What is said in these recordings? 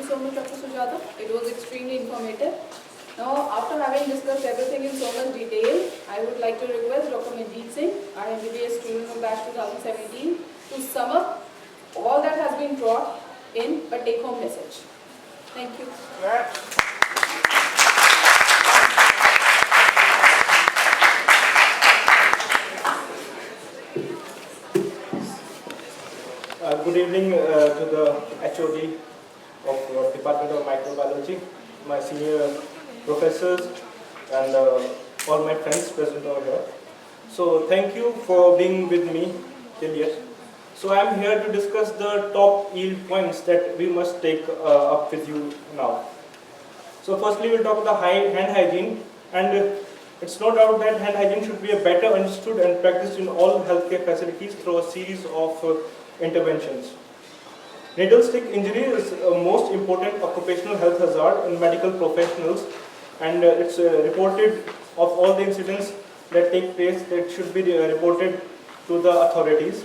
so much, Dr. Sujata. It was extremely informative. Now, after having discussed everything in so much detail, I would like to request Dr. Manjeet Singh, our MBBS student of batch 2017, to sum up all that has been taught in a take-home message. Thank you. Good evening to the HOD of Department of Microbiology, my senior professors, and all my friends present over here. So thank you for being with me till yet. So I am here to discuss the top yield points that we must take up with you now. So firstly, we'll talk about hand hygiene, and it's no doubt that hand hygiene should be better understood and practiced in all healthcare facilities through a series of interventions. Needle stick injury is a most important occupational health hazard in medical professionals, and it's reported of all the incidents that take place that should be reported to the authorities.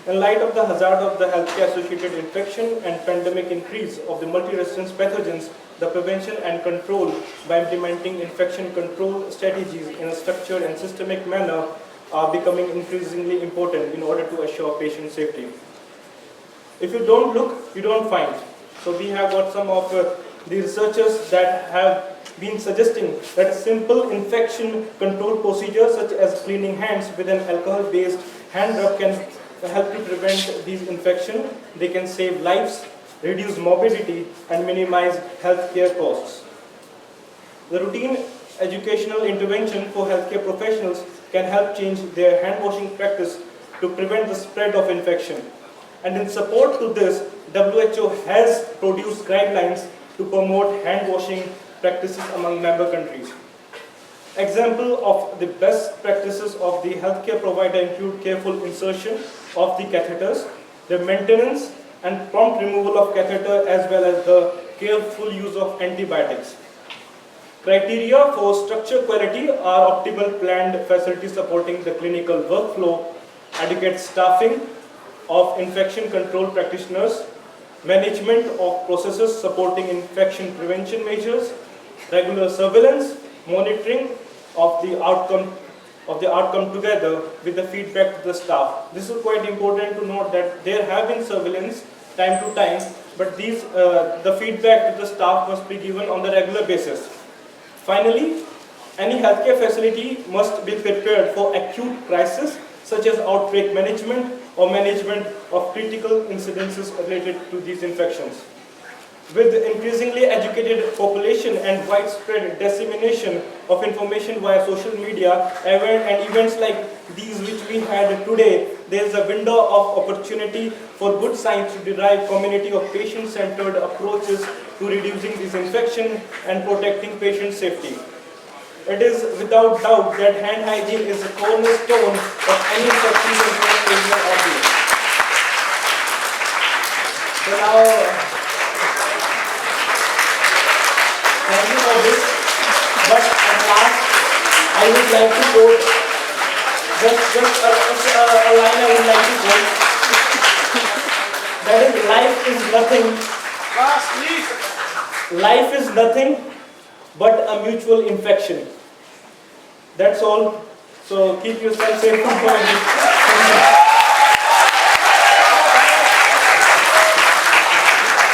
In light of the hazard of the healthcare associated infection and pandemic increase of the multi-resistant pathogens, the prevention and control by implementing infection control strategies in a structured and systemic manner are becoming increasingly important in order to assure patient safety. If you don't look, you don't find. So we have got some of the researchers that have been suggesting that a simple infection control procedure such as cleaning hands with an alcohol-based hand rub can help to prevent these infections. They can save lives, reduce morbidity, and minimize healthcare costs. The routine educational intervention for healthcare professionals can help change their hand washing practice to prevent the spread of infection. And in support to this, WHO has produced guidelines to promote hand washing practices among member countries. Example of the best practices of the healthcare provider include careful insertion of the catheters, the maintenance and prompt removal of catheter, as well as the careful use of antibiotics. Criteria for structure quality are optimal planned facilities supporting the clinical workflow, adequate staffing of infection control practitioners, management of processes supporting infection prevention measures, regular surveillance, monitoring of the outcome together with the feedback to the staff. This is quite important to note that there have been surveillance time to time, but the feedback to the staff must be given on the regular basis. Finally, any healthcare facility must be prepared for acute crisis such as outbreak management or management of critical incidences related to these infections. With the increasingly educated population and widespread dissemination of information via social media and events like these which we had today, there is a window of opportunity for good science to derive community of patient-centered approaches to reducing this infection and protecting patient safety. It is without doubt that hand hygiene is a cornerstone of any infection control area of this. So now, thank you for this. But at last, I would like to quote just a line I would like to quote. That is, life is nothing but a mutual infection. That's all. So keep yourself safe from COVID.